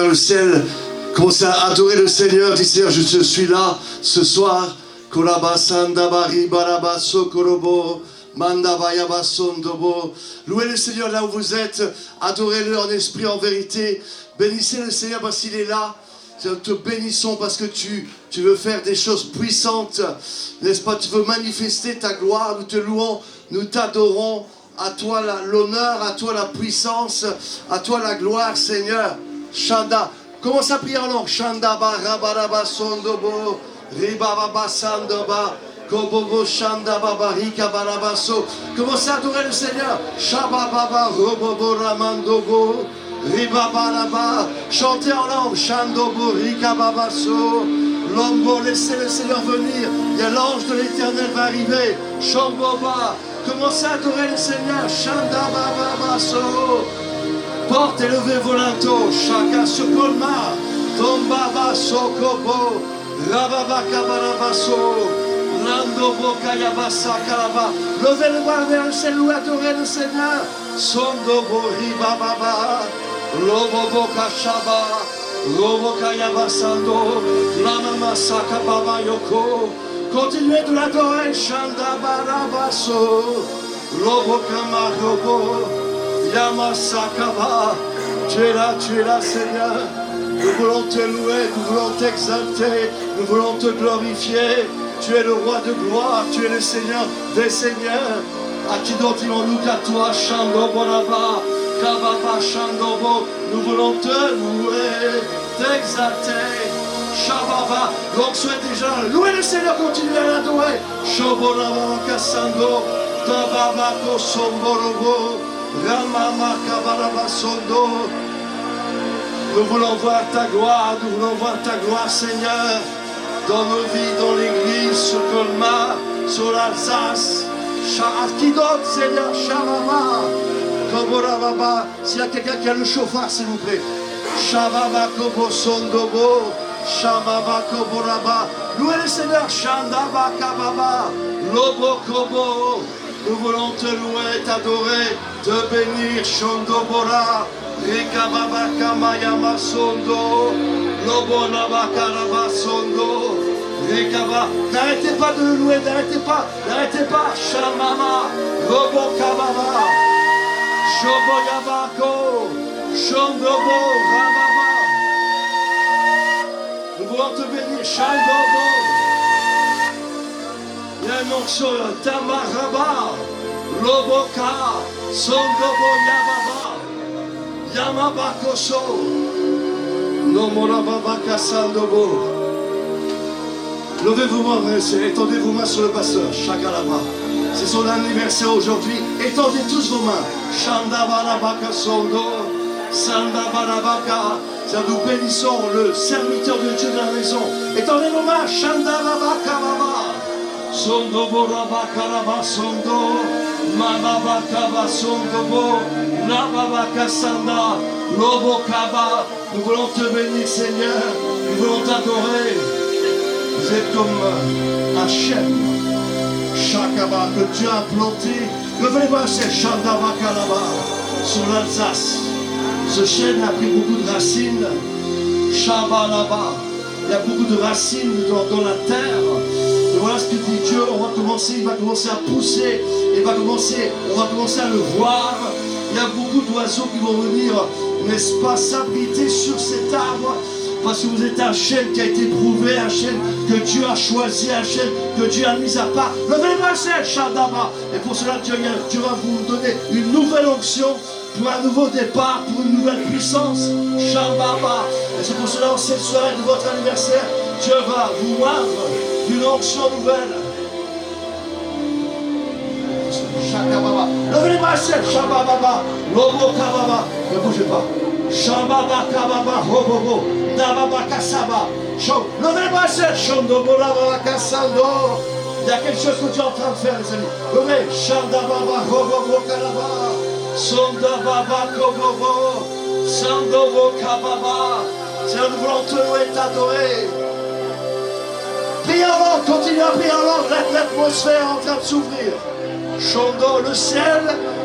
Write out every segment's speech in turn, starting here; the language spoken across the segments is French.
Le ciel, commencez à adorer le Seigneur, dis Seigneur, je suis là ce soir. Louez le Seigneur là où vous êtes, adorez-le en esprit, en vérité. Bénissez le Seigneur parce qu'il est là. Nous te bénissons parce que tu veux faire des choses puissantes, n'est-ce pas? Tu veux manifester ta gloire, nous te louons, nous t'adorons. À toi l'honneur, à toi la puissance, à toi la gloire, Seigneur. Shanda, commence à prier en langue. Shanda barabaraba sondobo, ribababa sandoba, kobobo shanda babarika barabaso. Commence à adorer le Seigneur. Shabababa robobo ramandobo, ribabaraba. Chantez en langue. Shandobo rikababaso. Lombo, laissez le Seigneur venir. Il y a l'ange de l'Éternel va arriver. Shamboba. Commencez à adorer le Seigneur. Shanda bababaso. Porte élevée volanto, chacun sur colma, tombaba sokobo, rababa kabarabaso, landobo kayabasa kalaba. Levez le bras vers le ciel ou adorez le Seigneur. Sondobo ribababa, lobobo kashaba, lobo kayabasando, lamama sakababa yoko. Continuez de l'adorer, chanda barabaso, lobo kamarobo. Yamasakaba, tu es là, Seigneur. Nous voulons te louer, nous voulons t'exalter, nous voulons te glorifier. Tu es le roi de gloire, tu es le Seigneur des seigneurs. À qui d'autre dirons-nous qu'à toi, Shandobo Raba, Kababa Shandobo. Nous voulons te louer, t'exalter. Shababa, donc soyez déjà là. Louez le Seigneur, continuez à l'adorer. Shoboraba Kassando, Tababa Kosomborobo. Nous voulons voir ta gloire, nous voulons voir ta gloire, Seigneur, dans nos vies, dans l'église, sur Colmar, sur l'Alsace. Qui d'autre, Seigneur? Shababa, Koborababa. S'il y a quelqu'un qui a le chauffard, s'il vous plaît. Shababa, Kobo Sondobo, Shababa, Koboraba. Louez le Seigneur, Shandaba, Kababa, Lobo, Kobo. Nous voulons te louer, t'adorer, te bénir, Shondobora, Rikababa Kamayama Sondo, Lobonaba Karaba Sondo, Rikaba. N'arrêtez pas de le louer, n'arrêtez pas, Shamama, Robo Kababa, Shoboyabako, Shondobo, Rababa. Nous voulons te bénir, Shandobo. Il y a une onction, Tamaraba, Loboka, Sondobo Yababa, Yamabakoso, Nomorababa Sandobo. Levez-vous mains, étendez vos mains sur le pasteur, Shakalaba. C'est son anniversaire aujourd'hui. Étendez tous vos mains. Shandabarabaka Sondo, Sandabarabaka. Nous bénissons le serviteur de Dieu de la maison. Étendez vos mains, Shandabarabaka Baba. Sondo boraba karaba sondo, mababa kaba sondo bo, nababa kasanda, lobo kaba. Nous voulons te bénir, Seigneur. Nous voulons t'adorer. Vous êtes comme un chêne, Shakaba, que Dieu a planté. Levez-moi, c'est Shandaba Kalaba, sur l'Alsace. Ce chêne a pris beaucoup de racines. Shabalaba. Il y a beaucoup de racines dans la terre. Et voilà ce que dit Dieu, il va commencer à pousser, on va commencer à le voir. Il y a beaucoup d'oiseaux qui vont venir, n'est-ce pas, s'abriter sur cet arbre, parce que vous êtes un chêne qui a été prouvé, un chêne que Dieu a choisi, un chêne que Dieu a mis à part. Levez-moi, c'est Shadaba. Et pour cela, Dieu va vous donner une nouvelle onction, pour un nouveau départ, pour une nouvelle puissance. Shababa. Et c'est pour cela, en cette soirée de votre anniversaire, Dieu va vous oindre d'une onction nouvelle. Shakababa. Levez-moi, c'est Shababa. Lobo Kababa. Ne bougez pas. Shababa Kababa. Robobo. Nababa Kasaba. Levez-moi, c'est Shondobo Lababa Kasando. Il y a quelque chose que tu es en train de faire, les amis. Levez. Shandababa Robobo Kalaba. Sondababa Kobobo. Sandobo Kababa. Seigneur, nous voulons te louer et t'adorer. Priez en langue, continuez à prier en langue. L'atmosphère est en train de s'ouvrir. Shondo, le ciel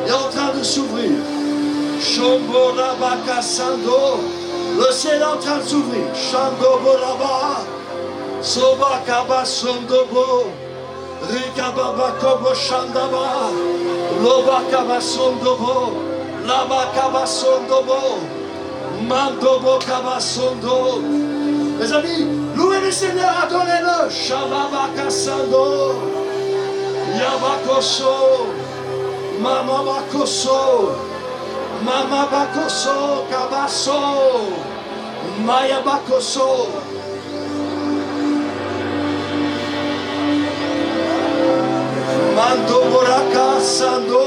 est en train de s'ouvrir. Shombo Rabaka Sando, Le ciel est en train de s'ouvrir. Shandobo là-bas. Soba kaba sondobo. Rikababa kobo shandaba. Loba kaba sondobo. Laba kaba sondobo. Mandobo kaba sondo. Mes amis, louez le Seigneur, adorez-le. Shababa kasando. Yabakoso. Mama bakoso. Mama bakoso kabaso. Maya bakoso. Mando boraka sando.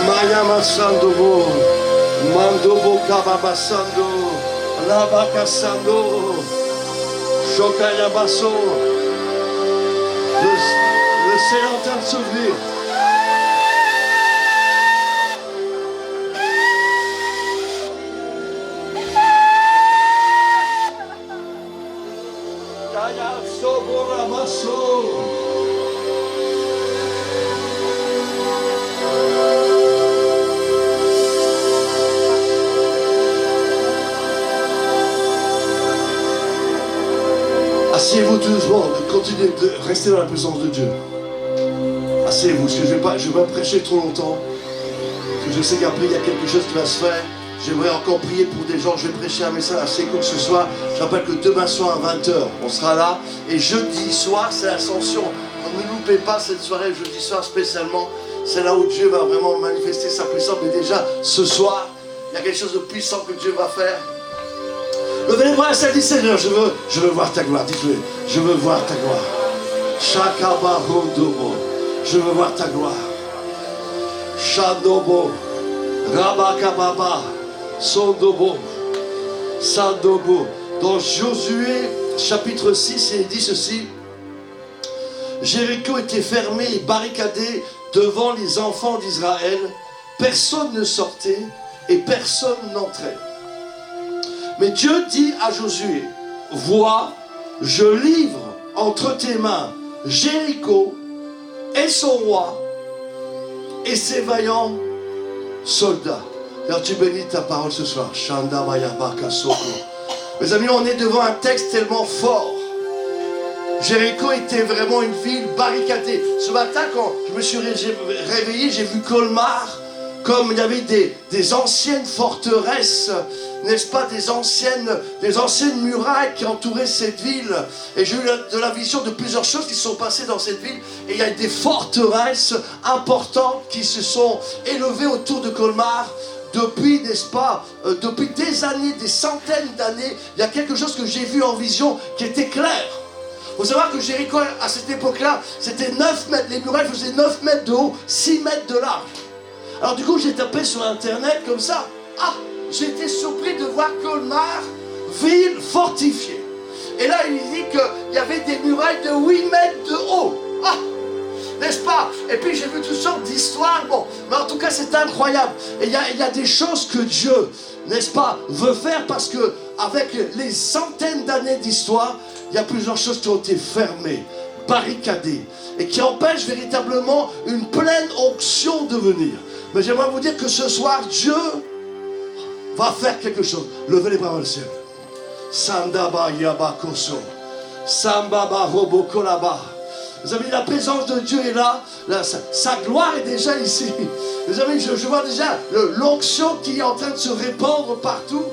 Maya masando bo. Mando boka babasando. Labaka sando. Shokaya baso. Le ciel est en train de s'ouvrir. Kaya sobora baso. Asseyez-vous tout doucement, continuez de rester dans la présence de Dieu. Asseyez-vous, parce que je ne vais pas prêcher trop longtemps. Parce que je sais qu'après il y a quelque chose qui va se faire. J'aimerais encore prier pour des gens. Je vais prêcher un message assez court ce soir. Je rappelle que demain soir à 20h, on sera là. Et jeudi soir, c'est l'Ascension. Ne loupez pas cette soirée, jeudi soir spécialement. C'est là où Dieu va vraiment manifester sa puissance. Mais déjà, ce soir, il y a quelque chose de puissant que Dieu va faire. Levez les bras et dites Seigneur, je veux voir ta gloire. Dites-le, je veux voir ta gloire. Shakaba Hondobo. Je veux voir ta gloire. Shadobo. Rabakababa. Sondobo. Sandobo. Dans Josué chapitre 6, il dit ceci. Jéricho était fermé et barricadé devant les enfants d'Israël. Personne ne sortait et personne n'entrait. Mais Dieu dit à Josué, vois, je livre entre tes mains Jéricho et son roi et ses vaillants soldats. Alors tu bénis ta parole ce soir. Shanda Mayabaka Soko. Mes amis, on est devant un texte tellement fort. Jéricho était vraiment une ville barricadée. Ce matin, quand je me suis réveillé, j'ai vu Colmar. Comme il y avait des anciennes forteresses, n'est-ce pas, des anciennes murailles qui entouraient cette ville. Et j'ai eu de la vision de plusieurs choses qui sont passées dans cette ville. Et il y a des forteresses importantes qui se sont élevées autour de Colmar. Depuis, n'est-ce pas, depuis des années, des centaines d'années, il y a quelque chose que j'ai vu en vision qui était clair. Il faut savoir que Jéricho, à cette époque-là, c'était 9 mètres. Les murailles faisaient 9 mètres de haut, 6 mètres de large. Alors du coup, j'ai tapé sur Internet comme ça. Ah, j'ai été surpris de voir Colmar, ville fortifiée. Et là, il dit qu'il y avait des murailles de 8 mètres de haut. Ah, n'est-ce pas? Et puis j'ai vu toutes sortes d'histoires. Bon, mais en tout cas, c'est incroyable. Et il y a des choses que Dieu, n'est-ce pas, veut faire parce que avec les centaines d'années d'histoire, il y a plusieurs choses qui ont été fermées, barricadées, et qui empêchent véritablement une pleine onction de venir. Mais j'aimerais vous dire que ce soir, Dieu va faire quelque chose. Levez les bras dans le ciel. Sandaba Yabakoso. Sambaba Robokolaba. Vous avez la présence de Dieu est là. Sa gloire est déjà ici. Vous avez, je vois déjà l'onction qui est en train de se répandre partout.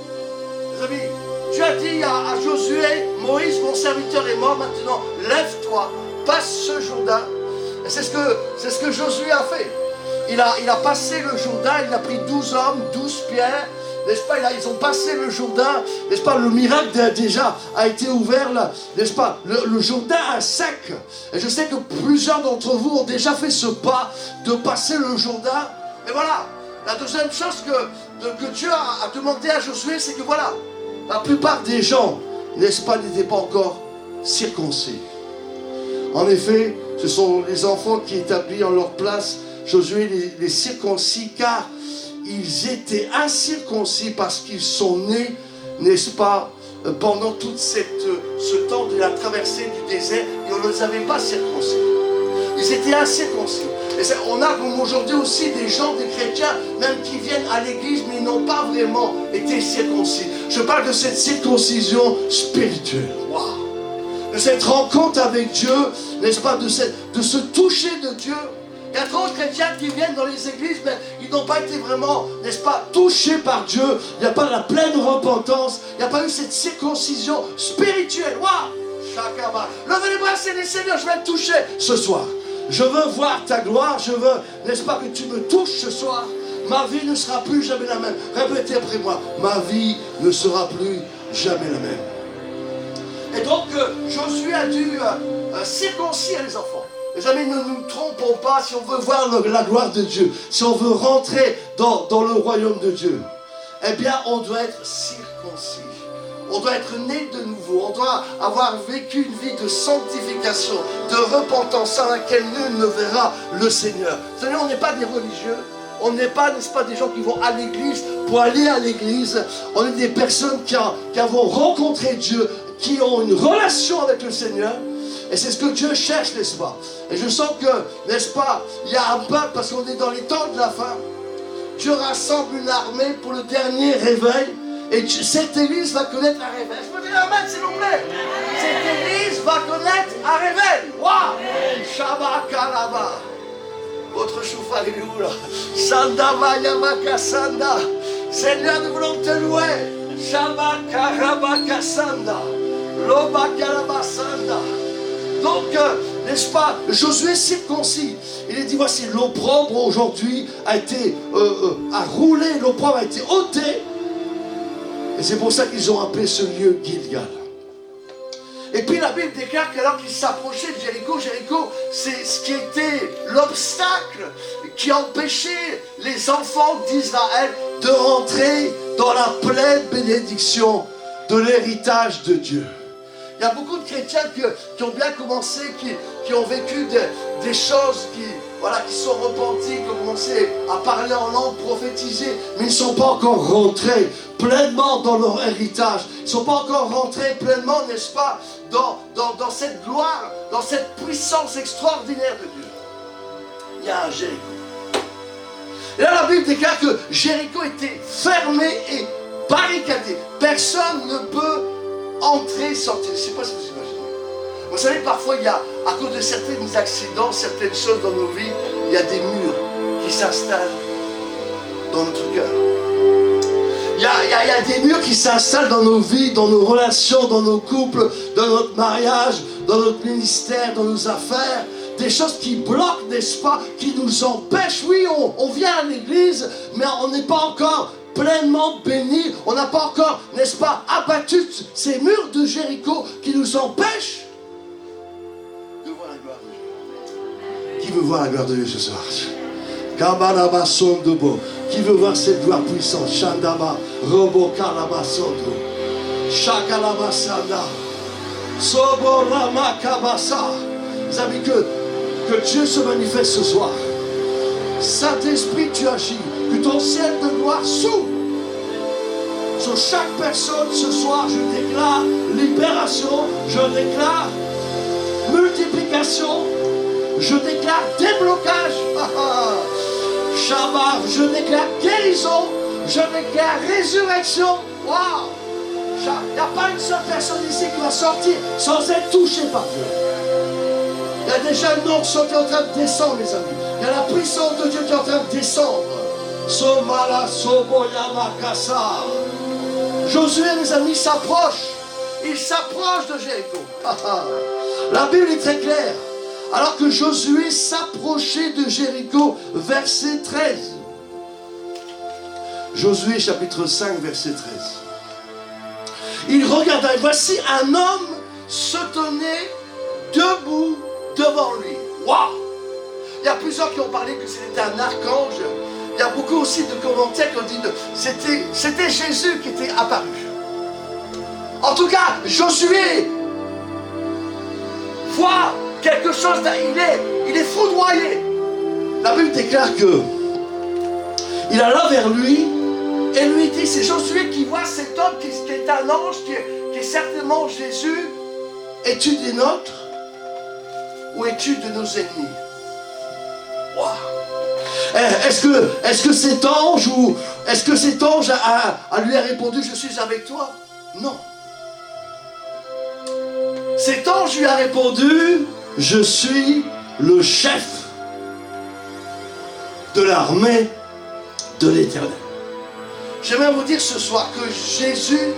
Vous avez, Dieu a dit à Josué, Moïse, mon serviteur est mort, maintenant lève-toi, passe ce Jourdain. Et c'est ce que Josué a fait. Il a passé le Jourdain, il a pris 12 hommes, 12 pierres, n'est-ce pas, ils ont passé le Jourdain, n'est-ce pas, le miracle déjà a été ouvert là, n'est-ce pas, le Jourdain est sec. Et je sais que plusieurs d'entre vous ont déjà fait ce pas de passer le Jourdain. Mais voilà, la deuxième chose que Dieu a demandé à Josué, c'est que voilà, la plupart des gens, n'est-ce pas, n'étaient pas encore circoncis. En effet, ce sont les enfants qui établissent en leur place Josué les circoncis, car ils étaient incirconcis parce qu'ils sont nés, n'est-ce pas, pendant tout ce temps de la traversée du désert, et on ne les avait pas circoncis. Ils étaient incirconcis. On a comme aujourd'hui aussi des gens, des chrétiens, même qui viennent à l'église, mais ils n'ont pas vraiment été circoncis. Je parle de cette circoncision spirituelle. Waouh! De cette rencontre avec Dieu, n'est-ce pas, de se toucher de Dieu. Il y a trop de chrétiens qui viennent dans les églises, mais ils n'ont pas été vraiment, n'est-ce pas, touchés par Dieu. Il n'y a pas la pleine repentance. Il n'y a pas eu cette circoncision spirituelle. Waouh! Chakaba. Levez les bras, c'est Seigneur, je vais te toucher ce soir. Je veux voir ta gloire, je veux, n'est-ce pas, que tu me touches ce soir. Ma vie ne sera plus jamais la même. Répétez après moi, ma vie ne sera plus jamais la même. Et donc, Josué a dû circoncire les enfants. Les amis, ne nous trompons pas, si on veut voir la gloire de Dieu, si on veut rentrer dans le royaume de Dieu, eh bien, on doit être circoncis. On doit être né de nouveau, on doit avoir vécu une vie de sanctification, de repentance sans laquelle nul ne verra le Seigneur. Vous savez, on n'est pas des religieux, on n'est pas, n'est-ce pas, des gens qui vont à l'église pour aller à l'église. On est des personnes qui avons rencontré Dieu, qui ont une relation avec le Seigneur. Et c'est ce que Dieu cherche, n'est-ce pas? Et je sens que, n'est-ce pas, il y a un peuple, parce qu'on est dans les temps de la fin. Dieu rassemble une armée pour le dernier réveil. Et cette église va connaître un réveil. Je peux dire amen, s'il vous plaît. Cette église va connaître un réveil. Waouh! Shabbat Kalaba. Votre chouffe, alléluia. Sandava Yamaka Sanda. Seigneur, nous voulons te louer. Shabbat Karabaka Sanda. Loba Kalaba Sanda. Donc, n'est-ce pas, Josué circoncis. Il est dit, voici, l'opprobre aujourd'hui a été roulé, l'opprobre a été ôté. Et c'est pour ça qu'ils ont appelé ce lieu Gilgal. Et puis la Bible déclare qu'alors qu'ils s'approchaient de Jéricho, Jéricho, c'est ce qui était l'obstacle qui empêchait les enfants d'Israël de rentrer dans la pleine bénédiction de l'héritage de Dieu. Il y a beaucoup de chrétiens qui ont bien commencé, qui ont vécu des choses qui sont repentis, qui ont commencé à parler en langue, prophétiser, mais ils ne sont pas encore rentrés pleinement dans leur héritage. Ils ne sont pas encore rentrés pleinement, n'est-ce pas, dans cette gloire, dans cette puissance extraordinaire de Dieu. Il y a un Jéricho. Et là, la Bible déclare que Jéricho était fermé et barricadé. Personne ne peut entrer, sortir. Je ne sais pas si vous imaginez. Vous savez, parfois, il y a, à cause de certains accidents, certaines choses dans nos vies, il y a des murs qui s'installent dans notre cœur. Il y a des murs qui s'installent dans nos vies, dans nos relations, dans nos couples, dans notre mariage, dans notre ministère, dans nos affaires. Des choses qui bloquent, n'est-ce pas, qui nous empêchent. Oui, on vient à l'église, mais on n'est pas encore pleinement béni. On n'a pas encore, n'est-ce pas, abattu ces murs de Jéricho qui nous empêchent de voir la gloire de Dieu. Qui veut voir la gloire de Dieu ce soir? Kabalaba Sondobo. Qui veut voir cette gloire puissante? Shandaba, Robo Kalaba Sondo. Shakalaba Sanda. Sobo Rama Kabasa. Vous savez que Dieu se manifeste ce soir. Saint-Esprit, tu agis. Que ton ciel de gloire s'ouvre sur chaque personne ce soir. Je déclare libération, je déclare multiplication, je déclare déblocage, Shabbat, je déclare guérison, je déclare résurrection. Waouh! Il n'y a pas une seule personne ici qui va sortir sans être touchée par Dieu. Il y a déjà une onction qui est en train de descendre, mes amis. Il y a la puissance de Dieu qui est en train de descendre. Somala Soboyama Kassa. Josué, mes amis, s'approche. Il s'approche de Jéricho. La Bible est très claire. Alors que Josué s'approchait de Jéricho, verset 13. Josué chapitre 5, verset 13. Il regarda, et voici un homme se tenait debout devant lui. Waouh! Il y a plusieurs qui ont parlé que c'était un archange. Il y a beaucoup aussi de commentaires qui ont dit que c'était Jésus qui était apparu. En tout cas, Josué voit quelque chose, il est foudroyé. La Bible déclare que il alla vers lui et lui dit, c'est Josué qui voit cet homme qui est un ange, qui est certainement Jésus. Es-tu des nôtres ou es-tu de nos ennemis? Wow. Est-ce que cet ange lui a répondu, je suis avec toi? Non. Cet ange lui a répondu, je suis le chef de l'armée de l'Éternel. J'aimerais vous dire ce soir que Jésus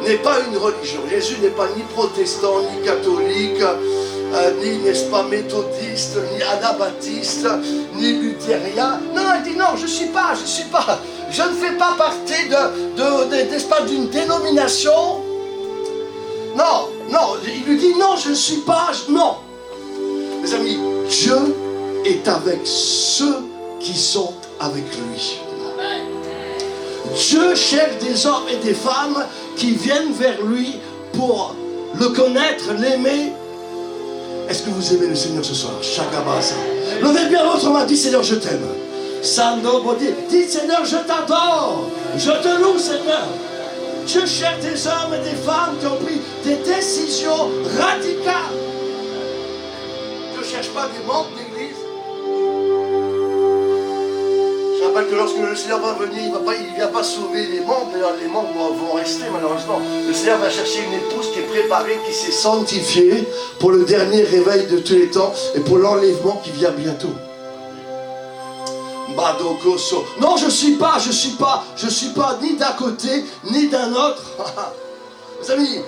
n'est pas une religion. Jésus n'est pas ni protestant, ni catholique, ni, n'est-ce pas, méthodiste, ni anabaptiste, ni luthérien. Non, il dit non, je ne fais pas partie n'est-ce pas, d'une dénomination. Non, il lui dit non, je ne suis pas, non. Mes amis, Dieu est avec ceux qui sont avec lui. Dieu cherche des hommes et des femmes qui viennent vers lui pour le connaître, l'aimer. Est-ce que vous aimez le Seigneur ce soir? Shakabasa. Levez bien votre main, dites Seigneur, je t'aime. Sando Bodi, dites Seigneur, je t'adore. Je te loue, Seigneur. Dieu cherche des hommes et des femmes qui ont pris des décisions radicales. Dieu ne cherche pas des membres d'église. Je rappelle que lorsque le Seigneur va venir, il ne vient pas sauver les membres, les membres vont rester malheureusement. Le Seigneur va chercher une épouse qui est préparée, qui s'est sanctifiée pour le dernier réveil de tous les temps et pour l'enlèvement qui vient bientôt. Non, je suis pas ni d'un côté ni d'un autre. Mes amis,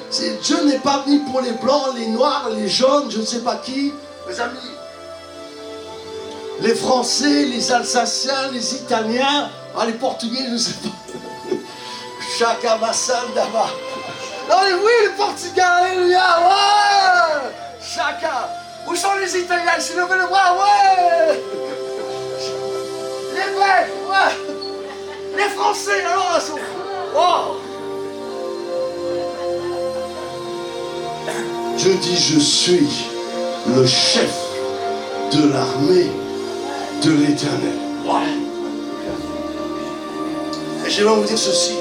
Dieu n'est pas venu pour les blancs, les noirs, les jaunes, je ne sais pas qui. Mes amis, les Français, les Alsaciens, les Italiens, les Portugais, je ne sais pas. Chaka Massandaba. Non, mais oui, les Portugais, alléluia, ouais. Chaka. Où sont les Italiens? Ils s'est levé le bras, ouais. Les Belges, ouais. Les Français, alors, ils sont... Oh. Dieu dit, je suis le chef de l'armée de l'Éternel. Wow. Et j'aimerais vous dire ceci.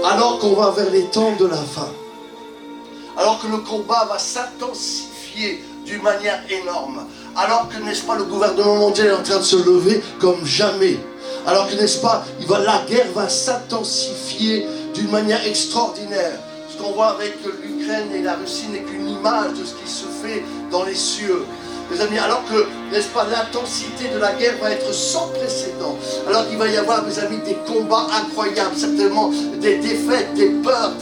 Alors qu'on va vers les temps de la fin, alors que le combat va s'intensifier d'une manière énorme, alors que, n'est-ce pas, le gouvernement mondial est en train de se lever comme jamais, alors que, n'est-ce pas, la guerre va s'intensifier d'une manière extraordinaire. Ce qu'on voit avec l'Ukraine et la Russie n'est qu'une image de ce qui se fait dans les cieux. Mes amis, alors que, n'est-ce pas, l'intensité de la guerre va être sans précédent, alors qu'il va y avoir, mes amis, des combats incroyables, certainement des défaites, des peurs,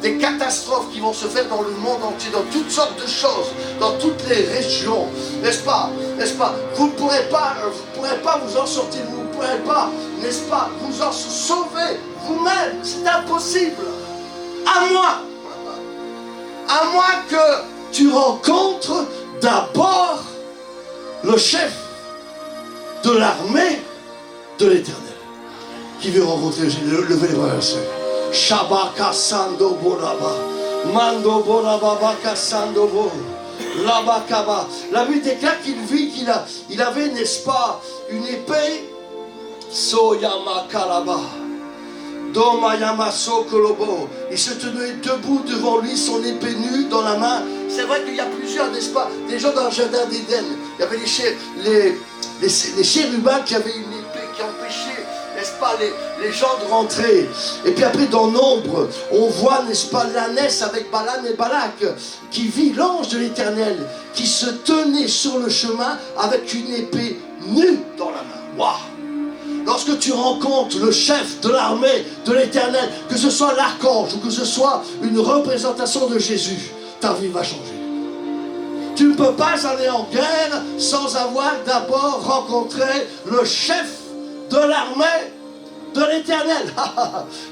des catastrophes qui vont se faire dans le monde entier, dans toutes sortes de choses, dans toutes les régions, n'est-ce pas, vous ne pourrez pas vous en sortir, vous ne pourrez pas, n'est-ce pas, vous en sauver vous-même, c'est impossible, à moins que tu rencontres d'abord le chef de l'armée de l'Éternel qui veut rencontrer levez les bras. Shabaka Sando Boraba Mando Boraba Baka Sando Bo Labakaba. La Bible déclare qu'il avait, n'est-ce pas, une épée Soyama Kalaba Domayamaso Kolobo. Il se tenait debout devant lui, son épée nue dans la main. C'est vrai qu'il y a plusieurs, n'est-ce pas, des gens dans le jardin d'Éden. Il y avait les chérubins qui avaient une épée qui empêchait, n'est-ce pas, les gens de rentrer. Et puis après, dans Nombre, on voit, n'est-ce pas, l'ânesse avec Balaam et Balak, qui vit l'ange de l'Éternel, qui se tenait sur le chemin avec une épée nue dans la main. Waouh! Lorsque tu rencontres le chef de l'armée de l'Éternel, que ce soit l'archange ou que ce soit une représentation de Jésus, ta vie va changer. Tu ne peux pas aller en guerre sans avoir d'abord rencontré le chef de l'armée de l'Éternel.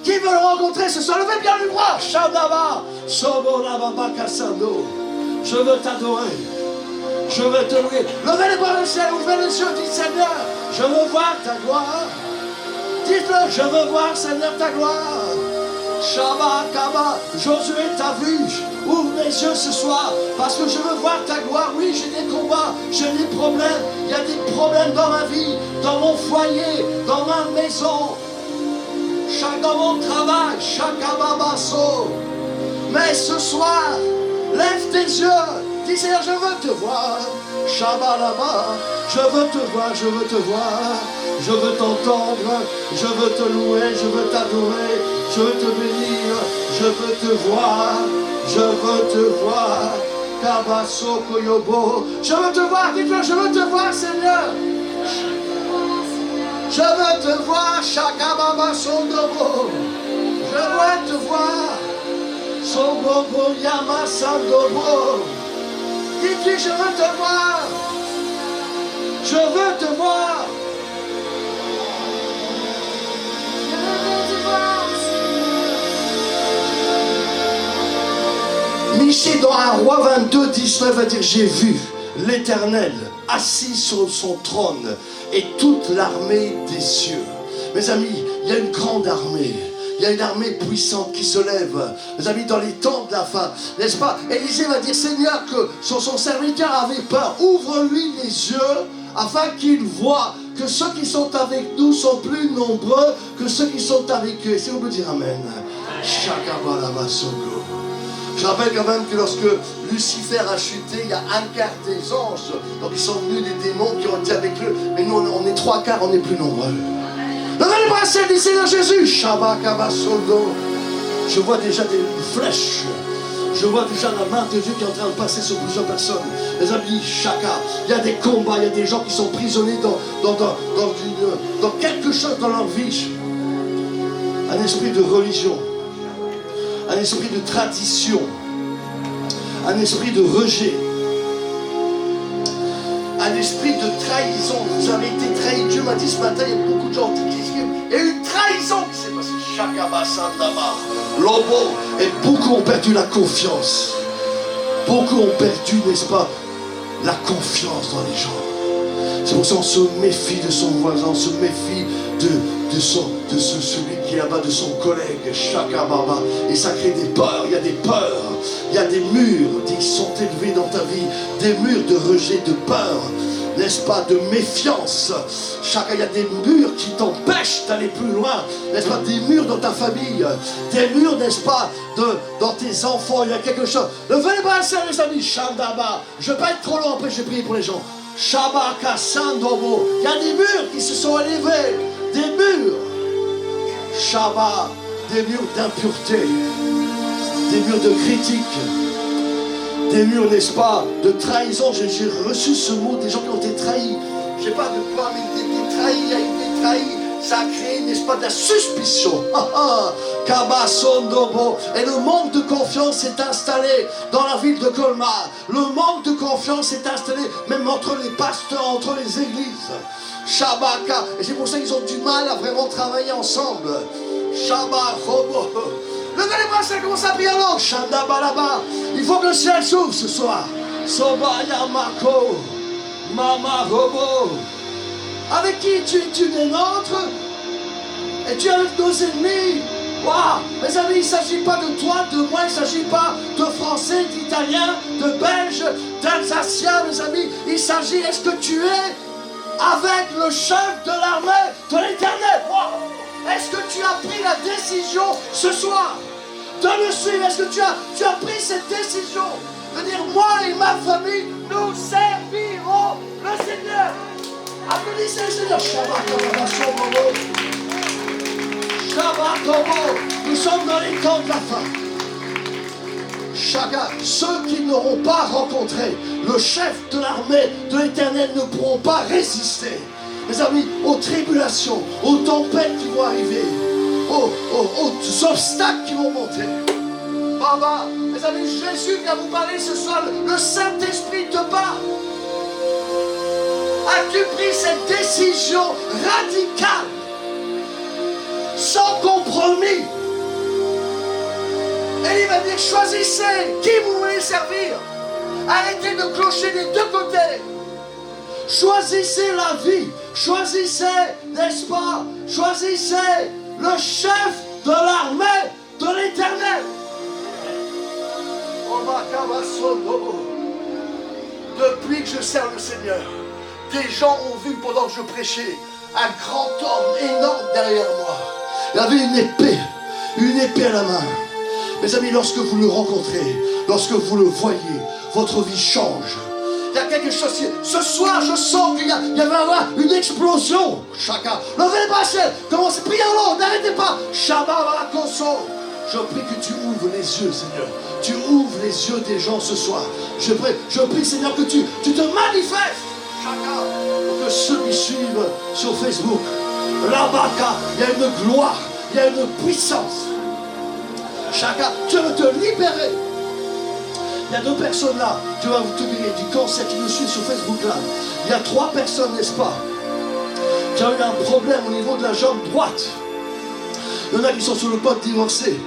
Qui veut le rencontrer ce soir? Levez bien le bras. Shandaba, Soborababa Kassando. Je veux t'adorer. Je veux te louer. Levez les bras au ciel, ouvrez les yeux, dites Seigneur, je veux voir ta gloire. Dites-le, je veux voir Seigneur ta gloire. Shabbat, Kaba, Josué t'a vu. Ouvre mes yeux ce soir parce que je veux voir ta gloire. Oui, j'ai des combats, j'ai des problèmes. Il y a des problèmes dans ma vie, dans mon foyer, dans ma maison, dans mon travail. Shakababaso. Mais ce soir, lève tes yeux. Dis Seigneur, je veux te voir. Shabalaba. Je veux te voir, je veux te voir. Je veux t'entendre, je veux te louer, je veux t'adorer, je veux te bénir, je veux te voir, je veux te voir. Kabaso Koyobo. Je veux te voir, dites-le, je veux te voir, Seigneur. Je veux te voir, Shakababa Sondobo. Je veux te voir, Sondobo Yama Sandobo. Dites-lui, je veux te voir. Je veux te voir. Michée dans 1 Roi 22, 19 va dire, j'ai vu l'Éternel assis sur son trône et toute l'armée des cieux. Mes amis, il y a une grande armée. Il y a une armée puissante qui se lève. Mes amis, dans les temps de la fin, n'est-ce pas? Élisée va dire, Seigneur, que son serviteur avait peur. Ouvre-lui les yeux afin qu'il voie que ceux qui sont avec nous sont plus nombreux que ceux qui sont avec eux. Et si on peut dire Amen. Shakabalabasoko. Je rappelle quand même que lorsque Lucifer a chuté, il y a un quart des anges. Donc ils sont venus des démons qui ont été avec eux. Mais nous, on est 3/4, on est plus nombreux. Levez les bras, c'est du Seigneur Jésus. Shabakabasondo. Je vois déjà des flèches. Je vois déjà la main de Dieu qui est en train de passer sur plusieurs personnes. Les amis, chacun. Il y a des combats, il y a des gens qui sont prisonniers dans quelque chose dans leur vie. Un esprit de religion. Un esprit de tradition, un esprit de rejet, un esprit de trahison. Vous avez été trahi. Dieu m'a dit ce matin, il y a beaucoup de gens qui disent qu'il y a une trahison qui s'est passée. Chakabasandama, Lobo. Et beaucoup ont perdu la confiance. Beaucoup ont perdu, n'est-ce pas, la confiance dans les gens. C'est pour ça qu'on se méfie de son voisin, on se méfie de celui qui est là-bas, de son collègue, Shakababa. Et ça crée des peurs, il y a des peurs, il y a des murs qui sont élevés dans ta vie, des murs de rejet, de peur, n'est-ce pas, de méfiance. Il y a des murs qui t'empêchent d'aller plus loin, n'est-ce pas, des murs dans ta famille, des murs, n'est-ce pas, dans tes enfants, il y a quelque chose. Levez les bras, les amis, Shandaba. Je ne vais pas être trop long, après je vais prier pour les gens. Shabaka Sandobo. Il y a des murs qui se sont élevés, des murs. Shabbat, des murs d'impureté, des murs de critique, des murs, n'est-ce pas, de trahison. J'ai reçu ce mot, des gens qui ont été trahis. Je ne sais pas de quoi, mais des trahis, il a été trahi. Ça a créé, n'est-ce pas, de la suspicion. Kabasondobo. Et le manque de confiance s'est installé dans la ville de Colmar. Le manque de confiance s'est installé même entre les pasteurs, entre les églises. Shabaka. Et c'est pour ça qu'ils ont du mal à vraiment travailler ensemble. Shabbat, Robo. Levez les bras, ça commence à prier alors. Shandabalaba. Il faut que le ciel s'ouvre ce soir. Sobaya Mako. Mama Robo. Avec qui tu es des nôtres? Et tu es avec nos ennemis. Waouh! Mes amis, il ne s'agit pas de toi, de moi, il ne s'agit pas de Français, d'Italiens, de Belges, d'Alsaciens, mes amis. Il s'agit, est-ce que tu es avec le chef de l'armée de l'Éternel? Wow. Est-ce que tu as pris la décision ce soir de le suivre? Est-ce que tu as pris cette décision de dire, moi et ma famille, nous servirons le Seigneur? Applaudissez le Seigneur. Shabbat, nous sommes dans les temps de la fin. Chacun, ceux qui n'auront pas rencontré le chef de l'armée de l'Éternel ne pourront pas résister. Mes amis, aux tribulations, aux tempêtes qui vont arriver, aux obstacles qui vont monter. Baba, mes amis, Jésus vient vous parler ce soir. Le Saint-Esprit te parle. As-tu pris cette décision radicale, sans compromis? Et il va dire, choisissez qui vous voulez servir. Arrêtez de clocher des deux côtés. Choisissez la vie. Choisissez, n'est-ce pas? Choisissez le chef de l'armée de l'Éternel. Depuis que je sers le Seigneur, des gens ont vu pendant que je prêchais un grand homme énorme derrière moi. Il avait une épée à la main. Mes amis, lorsque vous le rencontrez, lorsque vous le voyez, votre vie change. Il y a quelque chose. Ce soir, je sens qu'il y va y avoir une explosion. Chacun. Levez les bras, ciel. Commencez, priez en l'eau. N'arrêtez pas. Shabbat-Koso. Je prie que tu ouvres les yeux, Seigneur. Tu ouvres les yeux des gens ce soir. Je prie, Seigneur, que tu te manifestes. Chacun. Pour que ceux qui suivent sur Facebook, là-bas, il y a une gloire, il y a une puissance. Chacun, Dieu veut te libérer. Il y a 2 personnes là, Dieu va vous te libérer du cancer qui nous suit sur Facebook là. Il y a 3 personnes, n'est-ce pas, qui ont eu un problème au niveau de la jambe droite. Il y en a qui sont sur le pas de divorcer.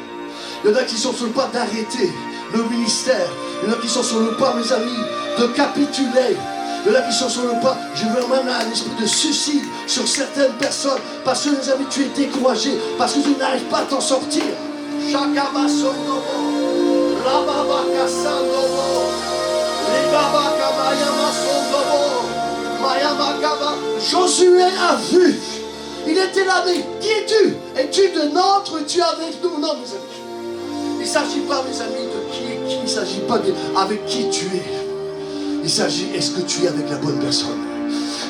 Il y en a qui sont sur le pas d'arrêter le ministère. Il y en a qui sont sur le pas, mes amis, de capituler. Il y en a qui sont sur le pas. Je veux même un esprit de suicide sur certaines personnes. Parce que, mes amis, tu es découragé. Parce que tu n'arrives pas à t'en sortir. Chakama Sondobo, Lababa Sandobo, Libaba Kamayama Sondobo, Mayama Kaba. Josué a vu. Il était là, mais qui es-tu? Es-tu de Nantes ou es-tu avec nous? Non, mes amis. Il ne s'agit pas, mes amis, de qui est qui. Il ne s'agit pas de avec qui tu es. Il s'agit, est-ce que tu es avec la bonne personne?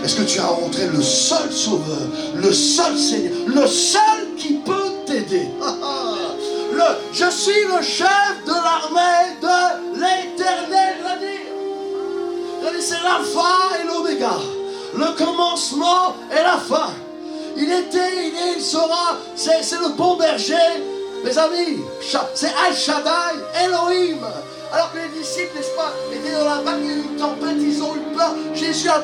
Est-ce que tu as rencontré le seul sauveur, le seul Seigneur, le seul qui peut t'aider? Je suis le chef de l'armée de l'Éternel. C'est l'alpha et l'oméga, le commencement et la fin. Il était, il est, il sera, c'est le bon berger. Mes amis, c'est Al-Shaddai, Elohim. Alors que les disciples, n'est-ce pas, étaient dans la vague, il y a eu une tempête, ils ont eu peur. Jésus a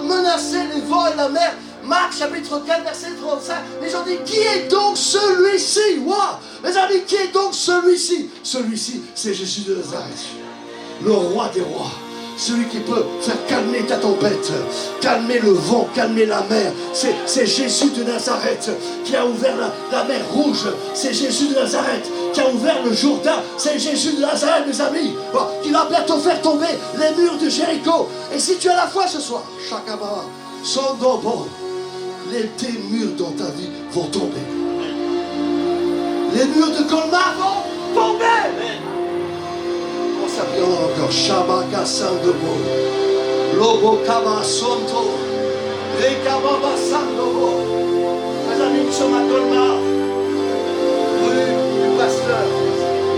menacé les vents et la mer. Marc chapitre 4, verset 35. Ils ont dit, qui est donc celui-ci? Wow. Mes amis, qui est donc celui-ci? Celui-ci, c'est Jésus de Nazareth, le roi des rois. Celui qui peut faire calmer ta tempête, calmer le vent, calmer la mer. C'est Jésus de Nazareth qui a ouvert la mer rouge. C'est Jésus de Nazareth qui a ouvert le Jourdain. C'est Jésus de Nazareth, mes amis, qui va bientôt faire tomber les murs de Jéricho. Et si tu as la foi ce soir, Shakaba, Sondobo, tes murs dans ta vie vont tomber. Les murs de Colmar vont tomber. On s'appelle encore Shabaka Sandobo, Lobo Kama Sonto, Rekababa Sandobo. Mes amis, nous sommes à Colmar, rue du pasteur,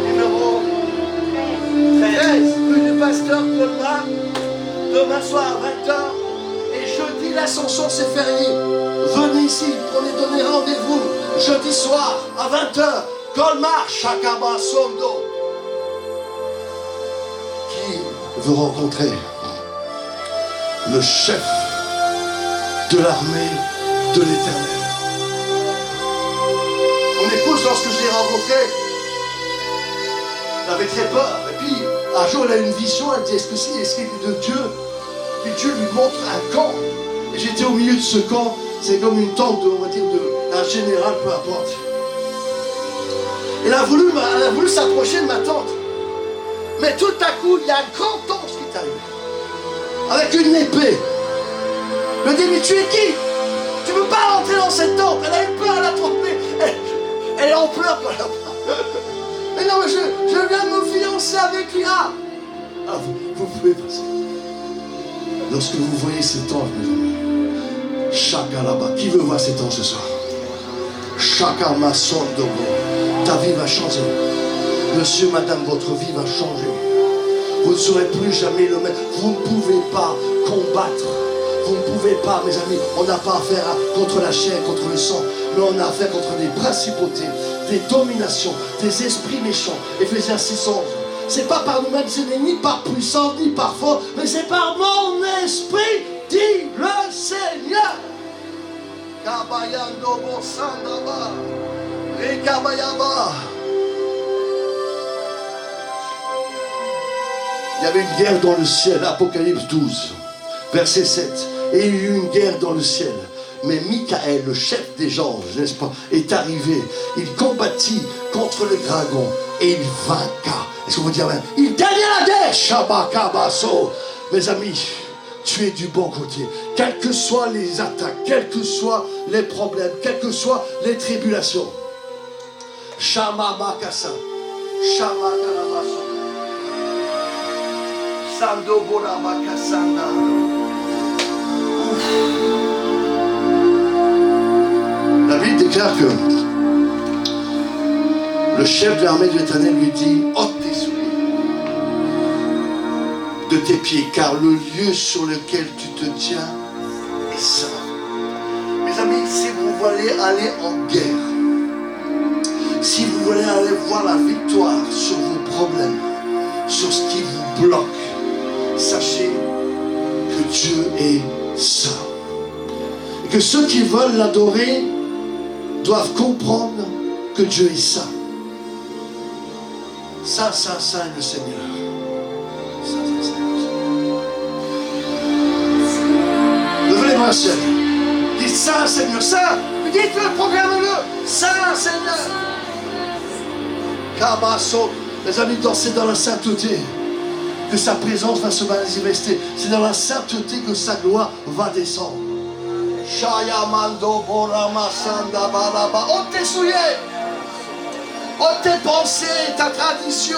numéro 13, rue du pasteur Colmar, demain soir à 20h. Et jeudi, l'Ascension, c'est férié. Venez ici, prenez rendez-vous jeudi soir à 20h, Colmar, Shakaba Sondo. Veut rencontrer le chef de l'armée de l'Éternel. Mon épouse, lorsque je l'ai rencontré, elle avait très peur. Et puis, un jour, elle a une vision, elle dit, est-ce qu'il est de Dieu? Puis Dieu lui montre un camp. Et j'étais au milieu de ce camp, c'est comme une tente, on va dire, d'un général, peu importe. Elle a voulu s'approcher de ma tente. Mais tout à coup, il y a un grand ange qui est arrivé, avec une épée. Je me dis, mais tu es qui? Tu ne peux pas rentrer dans cette tente. Elle a eu peur, elle a trompé. Elle est en pleurs. Mais non, mais je viens de me fiancer avec lui. Ah, vous pouvez passer. Lorsque vous voyez cet ange, mes amis, chacun là-bas, qui veut voir cet ange ce soir? Chacun ma sonde de vous. Ta vie va changer. Monsieur, madame, votre vie va changer. Vous ne serez plus jamais le même. Vous ne pouvez pas combattre. Vous ne pouvez pas, mes amis. On n'a pas affaire contre la chair, contre le sang. Mais on a affaire contre des principautés, des dominations, des esprits méchants. Éphésiens 6:11. C'est pas par nous-mêmes, ce n'est ni par puissance, ni par force, mais c'est par mon esprit, dit le Seigneur. Kabayando Bosandaba. Rekabayaba. Il y avait une guerre dans le ciel, Apocalypse 12, verset 7. Et il y eut une guerre dans le ciel. Mais Michael, le chef des anges, n'est-ce pas, est arrivé. Il combattit contre le dragon et il vaincra. Est-ce que vous dites même? Il gagna la guerre, Shabakabaso. Mes amis, tu es du bon côté. Quelles que soient les attaques, quels que soient les problèmes, quelles que soient les tribulations. Shamamakasa, Shamakarabaso. Sando Borabaka Sanda. La Bible déclare que le chef de l'armée de l'Éternel lui dit: ôte tes souliers de tes pieds, car le lieu sur lequel tu te tiens est saint. Mes amis, si vous voulez aller en guerre, si vous voulez aller voir la victoire sur vos problèmes, sur ce qui vous bloque, sachez que Dieu est saint. Et que ceux qui veulent l'adorer doivent comprendre que Dieu est saint. Saint, saint, saint est le Seigneur. Saint, saint, saint est le Seigneur. Levez les bras au ciel. Dites saint, Seigneur, saint. Dites-le, proclamez-le. Saint, Seigneur. Kabaso. Les amis, dansez dans la sainteté, que sa présence va se manifester. C'est dans la sainteté que sa gloire va descendre. Shayamando Borama Sanda Balaba. Ôte tes souliers, ôte tes pensées, ta tradition.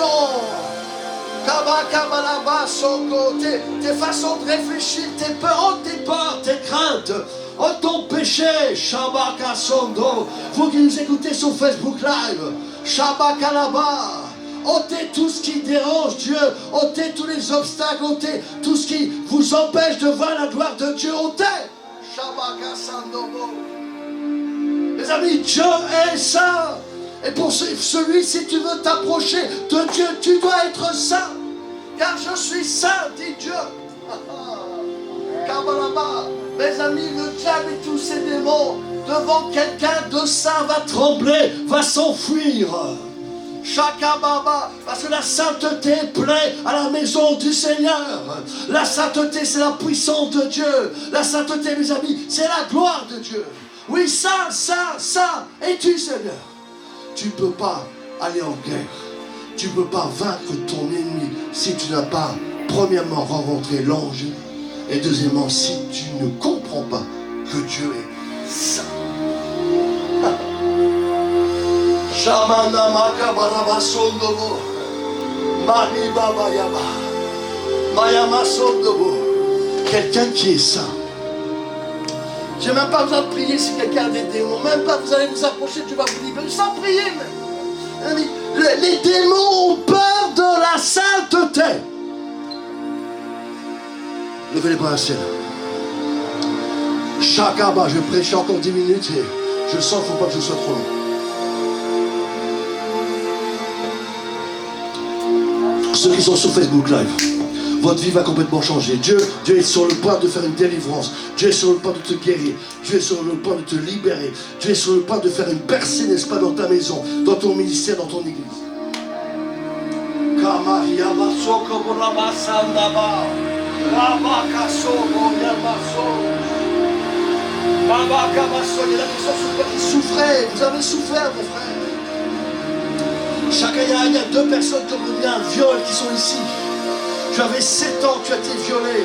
Kabakabalaba Soko, tes façons de réfléchir, tes peurs, tes craintes. Ôte ton péché. Shabaka Sondo. Vous qui nous écoutez sur Facebook Live, Shabakalaba. Ôtez tout ce qui dérange Dieu, ôtez tous les obstacles, ôtez tout ce qui vous empêche de voir la gloire de Dieu, ôtez. Les amis, Dieu est saint. Et pour celui, si tu veux t'approcher de Dieu, tu dois être saint. Car je suis saint, dit Dieu. Mes amis, le diable et tous ses démons, devant quelqu'un de saint, va trembler, va s'enfuir. Shakababa, parce que la sainteté plaît à la maison du Seigneur. La sainteté, c'est la puissance de Dieu. La sainteté, mes amis, c'est la gloire de Dieu. Oui, saint, saint, saint es-tu, Seigneur. Tu ne peux pas aller en guerre. Tu ne peux pas vaincre ton ennemi si tu n'as pas, premièrement, rencontré l'ange. Et deuxièmement, si tu ne comprends pas que Dieu est saint. Shamana Makabaraba Sondobo Mani Baba Yaba Mayama Sondobo. Quelqu'un qui est saint. J'ai même pas besoin de prier si quelqu'un a des démons. Même pas, vous allez vous approcher, tu vas vous libérer sans prier même. Les démons ont peur de la sainteté. Levez les bras à ciel. Shakaba, je prêche encore 10 minutes et je sens qu'il ne faut pas que je sois trop long. Ceux qui sont sur Facebook Live, votre vie va complètement changer. Dieu est sur le point de faire une délivrance. Dieu est sur le point de te guérir. Dieu est sur le point de te libérer. Dieu est sur le point de faire une percée, n'est-ce pas, dans ta maison, dans ton ministère, dans ton église. Il y a des qui souffraient. Vous avez souffert, mon frère. Chacun, il y a 2 personnes qui ont remis un viol qui sont ici. Tu avais 7 ans, tu as été violé.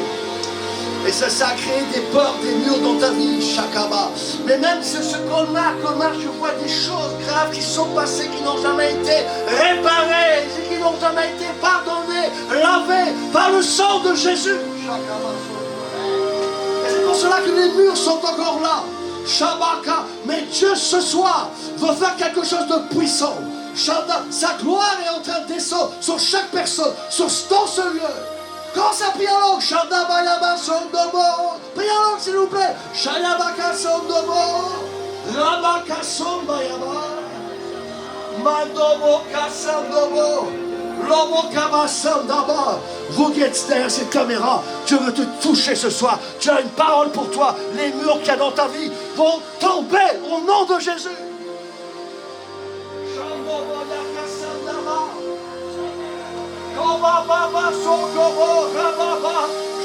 Et ça a créé des peurs, des murs dans ta vie, Shakaba. Mais même ce colmar, je vois des choses graves qui sont passées, qui n'ont jamais été réparées, qui n'ont jamais été pardonnées, lavées par le sang de Jésus. Et c'est pour cela que les murs sont encore là. Shabaka. Mais Dieu ce soir veut faire quelque chose de puissant. Sa gloire est en train de descendre sur chaque personne, dans ce lieu. Commencez à prier en langue. Shadabayaba Sondobo. Priez en langue, s'il vous plaît. Shayabaka Sondobo. Rabaka Sonbayaba. Mandobo Kasandobo. Lobo Kabasandaba. Vous qui êtes derrière cette caméra, Dieu veut te toucher ce soir. Tu as une parole pour toi. Les murs qu'il y a dans ta vie vont tomber au nom de Jésus.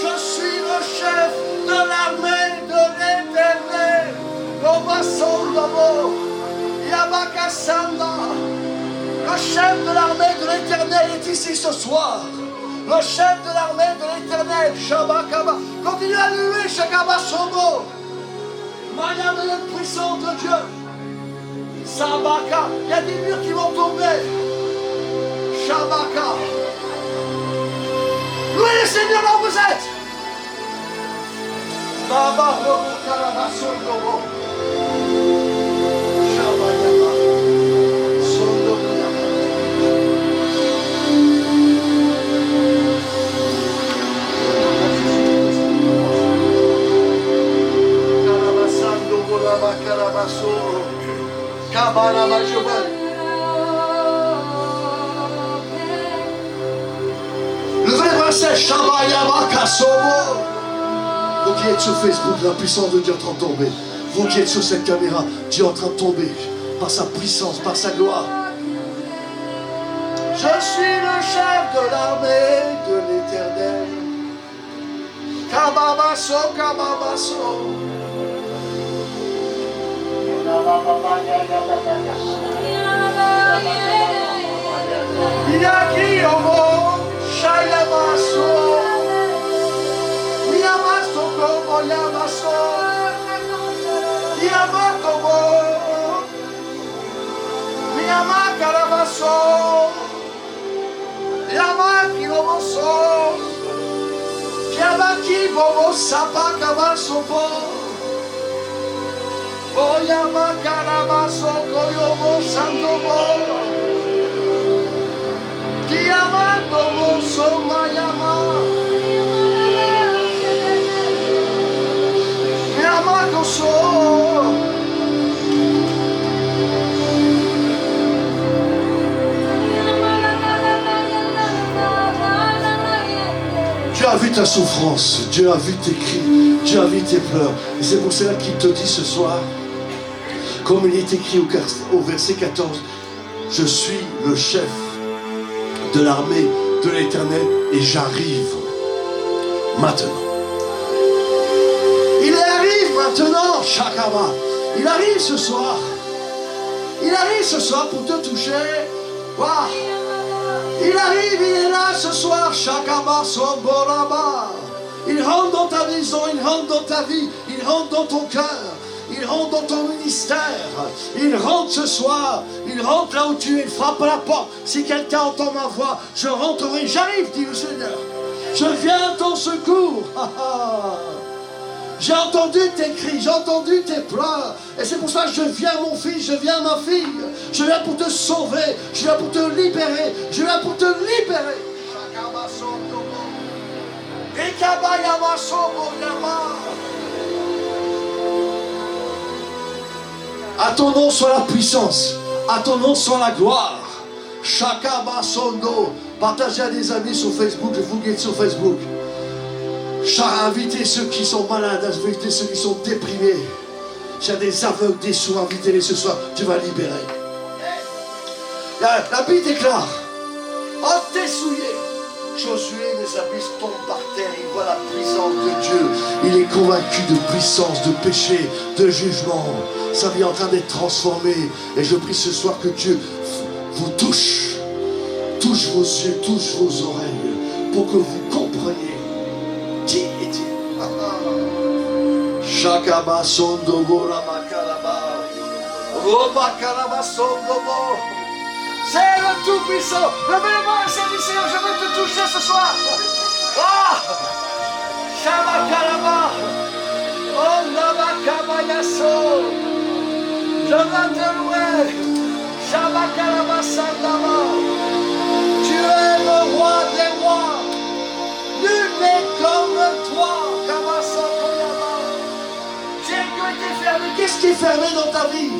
Je suis le chef de l'armée de l'Éternel. Le chef de l'armée de l'Éternel est ici ce soir. Le chef de l'armée de l'Éternel, Shabakaba. Continue à louer Shakaba Sobo. Mayam est le puissant de Dieu. Sabaka. Il y a des murs qui vont tomber. Shabaka. Louez le Seigneur, là où vous êtes. Baba, Robo, Karabaso, Robo. Shabayama. Sondo, Yama. Karabasando, Bolaba, Karabaso. Kabalama, Jovan. Le vrai verset, Shabayama, Kasobo. Vous qui êtes sur Facebook, la puissance de Dieu est en train de tomber. Vous qui êtes sur cette caméra, Dieu est en train de tomber par sa puissance, par sa gloire. Je suis le chef de l'armée de l'Éternel. Kababaso, Kababaso. Yaki Omo, Shayamaso. Yamaso como Yamaso, Yamakomo, Yamakarabaso, Yamakiromoso, Yamaki Bobo Sapakamasopo, Oh Yamakarabaso, Koyomo Santomo, Yamakomo Somayama. Dieu a vu ta souffrance, Dieu a vu tes cris, Dieu a vu tes pleurs. Et c'est pour cela qu'il te dit ce soir, comme il est écrit au verset 14, je suis le chef de l'armée de l'Éternel et j'arrive maintenant. Il arrive maintenant, Shakama. Il arrive ce soir. Il arrive ce soir pour te toucher. Wow. Il arrive, il est là ce soir, Shakama Somboraba. Il rentre dans ta maison, il rentre dans ta vie, il rentre dans ton cœur, il rentre dans ton ministère. Il rentre ce soir, il rentre là où tu es, il frappe à la porte. Si quelqu'un entend ma voix, je rentrerai, j'arrive, dit le Seigneur. Je viens à ton secours. J'ai entendu tes cris, j'ai entendu tes pleurs. Et c'est pour ça que je viens, mon fils, je viens, ma fille. Je viens pour te sauver, je viens pour te libérer, je viens pour te libérer. À ton nom soit la puissance, à ton nom soit la gloire. Shakabasondo. Partagez à des amis sur Facebook, je vous guide sur Facebook. Invitez ceux qui sont malades, invitez ceux qui sont déprimés. S'il y a des aveugles, des sourds, invitez-les ce soir, tu vas libérer. La Bible déclare, oh t'es souillé. Josué, les habits tombent par terre, il voit la puissance de Dieu. Il est convaincu de puissance, de péché, de jugement. Sa vie est en train d'être transformée. Et je prie ce soir que Dieu vous touche. Touche vos yeux, touche vos oreilles, pour que vous compreniez qui est-il. Shakaba Sondobo Ramakaraba. Romakaraba Sondobo. C'est le Tout-Puissant. Levez-moi, Seigneur, je veux te toucher ce soir. Ah! Shamakaraba. Oh, Namakabayaso. Je veux te louer. Shamakaraba Sandama. Tu es le roi des rois. Nul n'est comme toi. Kamasakoyama. J'ai été fermé. Qu'est-ce qui est fermé dans ta vie?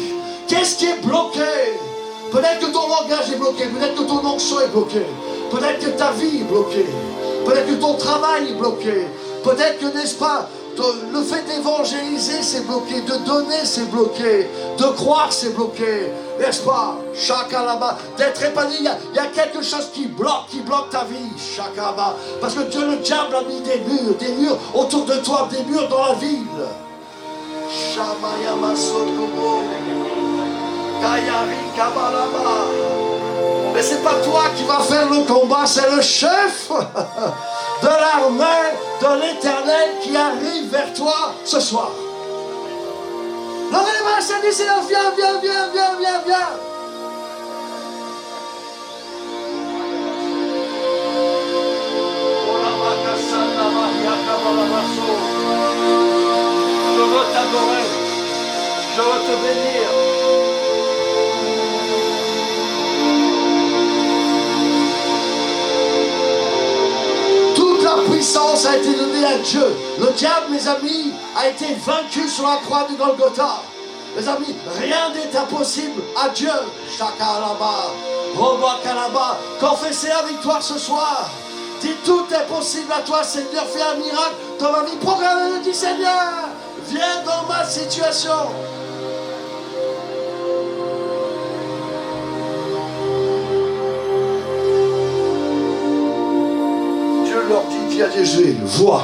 Qu'est-ce qui est bloqué? Peut-être que ton langage est bloqué, peut-être que ton onction est bloquée, peut-être que ta vie est bloquée, peut-être que ton travail est bloqué, peut-être que, n'est-ce pas, le fait d'évangéliser c'est bloqué, de donner c'est bloqué, de croire c'est bloqué, n'est-ce pas? Chacun là-bas, d'être épanoui, il y a quelque chose qui bloque ta vie, chacun là-bas, parce que Dieu, le diable a mis des murs autour de toi, des murs dans la ville. Shamayama Sokobo. Mais c'est pas toi qui vas faire le combat, c'est le chef de l'armée de l'Éternel qui arrive vers toi ce soir. Levez les mains, Seigneur, viens. Je veux t'adorer. Je veux te bénir. Toute la puissance a été donnée à Dieu. Le diable, mes amis, a été vaincu sur la croix du Golgotha. Mes amis, rien n'est impossible à Dieu. Shakalaba, Robakalaba. Confessez la victoire ce soir. Dis tout est possible à toi, Seigneur. Fais un miracle dans ma vie. Proclame-le, dis Seigneur. Viens dans ma situation. Dieu leur dit qu'il y a des jeux, vois.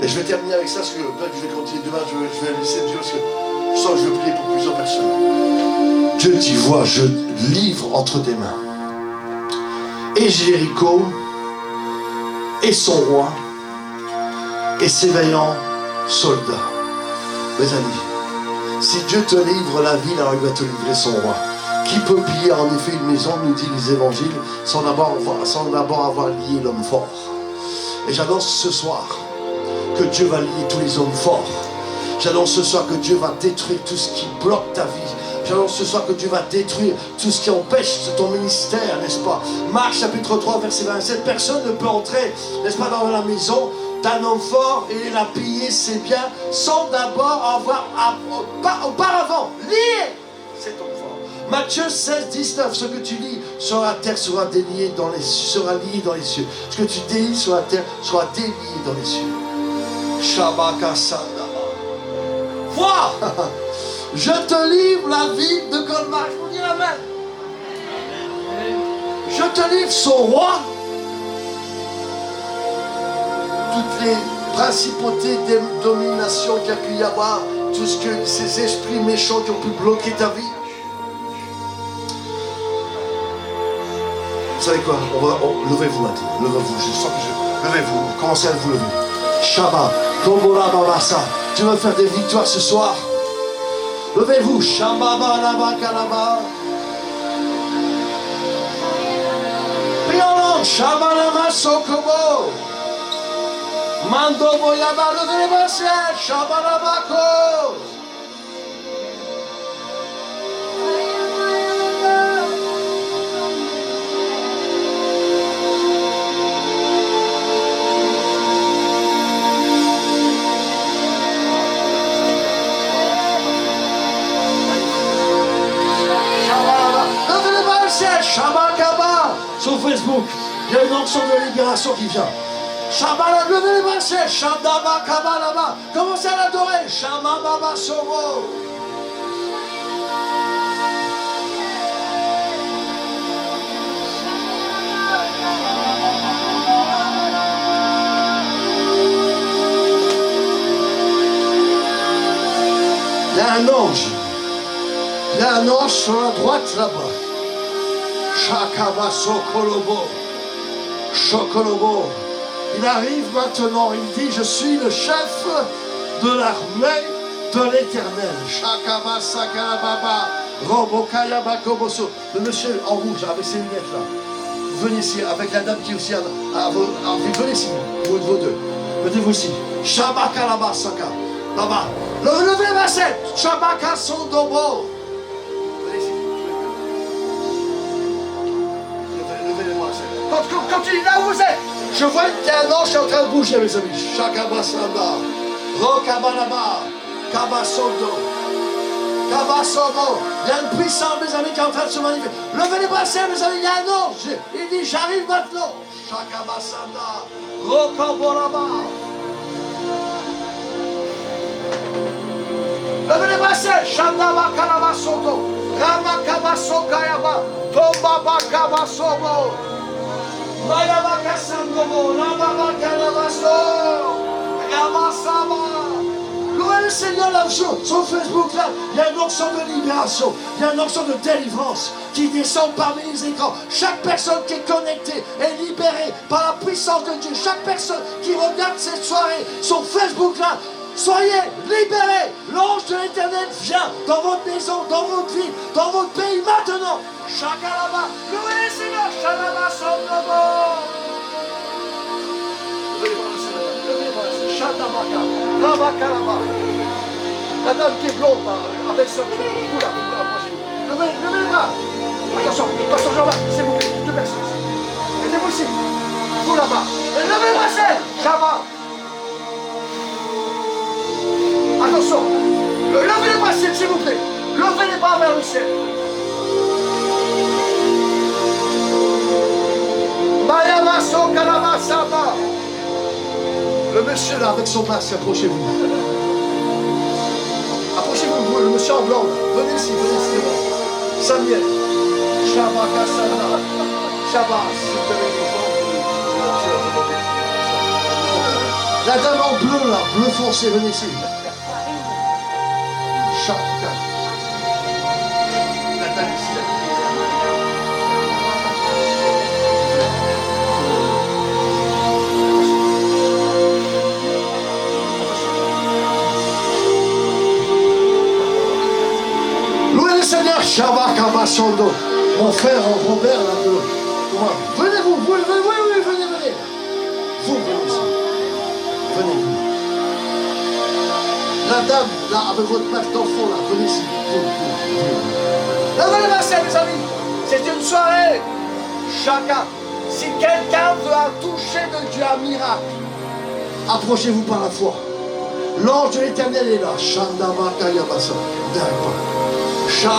Et je vais terminer avec ça, parce que je vais continuer demain, je vais laisser Dieu, parce que je sens que je vais prier pour plusieurs personnes. Dieu dit, vois, je livre entre tes mains. Et Jéricho, et son roi, et ses vaillants soldats. Mes amis, si Dieu te livre la ville, alors il va te livrer son roi. Qui peut piller en effet une maison, nous dit les évangiles, sans d'abord avoir lié l'homme fort. Et j'annonce ce soir que Dieu va lier tous les hommes forts. J'annonce ce soir que Dieu va détruire tout ce qui bloque ta vie. J'annonce ce soir que Dieu va détruire tout ce qui empêche ton ministère, n'est-ce pas? Marc chapitre 3, verset 27. Personne ne peut entrer, n'est-ce pas, dans la maison d'un homme fort et la piller ses biens sans d'abord avoir auparavant lié cet homme fort. Matthieu 16, 19. Ce que tu lis sur la terre sera lié dans les cieux. Ce que tu délies sur la terre sera délié dans les cieux. Shabaka Sandaba. Vois, je te livre la ville de Colmar. Je vous dis amen. Je te livre son roi. Toutes les principautés de domination qu'il y a pu y avoir, tout ce que ces esprits méchants qui ont pu bloquer ta vie. Vous savez quoi? Levez-vous maintenant. Levez-vous. Je sens que levez-vous. Commencez à vous lever. Shabbat. Kobora Babasa. Tu veux faire des victoires ce soir? Levez-vous. Shambaba Laba Kalaba. Prions. Shabalama Sokobo. Mando Boyaba. Levez les mains. Shabalabako. Shabakaba sur Facebook, il y a une onction de libération qui vient. Shabala, levez les mains, c'est Shabakaba là-bas. Commencez à l'adorer. Shababa Somo. Il y a un ange. Il y a un ange sur la droite là-bas. Shakaba Sokolobo. Chokolobo. Il arrive maintenant, il dit, je suis le chef de l'armée de l'Éternel. Shakaba Sakalababa. Robokaya Bakoboso. Le monsieur en rouge avec ses lunettes là. Venez ici avec la dame qui est aussi à vos. Venez ici, vous deux. Venez-vous ici. Shabakalaba Saka. Là-bas. Levez ma scène. Shabaka Sondobo. Quand il est là où vous êtes, je vois qu'il y a un ange qui est en train de bouger, mes amis. Shakabasanda, Rokabanaba, Kabasondo, Kabasondo. Il y a une puissance, mes amis, qui est en train de se manifester. Levez les bras, mes amis, il y a un ange. Il dit, j'arrive maintenant. Shakabasanda, Rokaboraba. Levez les bras, Shandaba Kalabasondo, Ramakabasokayaba, Tombaba Kabasobo. Louez le Seigneur là-dessus, sur Facebook là, il y a une onction de libération, il y a une onction de délivrance qui descend parmi les écrans. Chaque personne qui est connectée est libérée par la puissance de Dieu. Chaque personne qui regarde cette soirée sur Facebook là, soyez libérés. L'ange de l'Éternel vient dans votre maison, dans votre ville, dans votre pays maintenant. Chakalaba, louez le Seigneur. Shalaba Sondobo. Levez-moi le Seigneur. La dame qui est blonde, avec son cou là, levez les bras. Attention, pasteur Jean-Marc, s'il vous plaît, deux personnes ici. Mettez-vous ici. Vous là-bas. Levez les bras, c'est Shabbat. Attention. Levez les bras, s'il vous plaît. Levez les bras vers le ciel. Mayamaso Kalamasama. Le monsieur là, avec son masque, approchez-vous. Approchez-vous, le monsieur en blanc. Venez ici. Samuel. Shabbat Kassana. Shabbat, s'il te plaît. La dame en bleu là, bleu foncé, venez ici. Shabbat. La dame ici. Seigneur, Shabbat Kabasondo, mon frère Robert, là, venez. Vous venez ici. Venez. La dame, là, avec votre masque d'enfant, là, venez ici. Levez les mains, mes amis. C'est une soirée. Chacun. Si quelqu'un veut un toucher de Dieu, un miracle, approchez-vous par la foi. L'ange de l'Éternel est là. Shandama Kayabasa.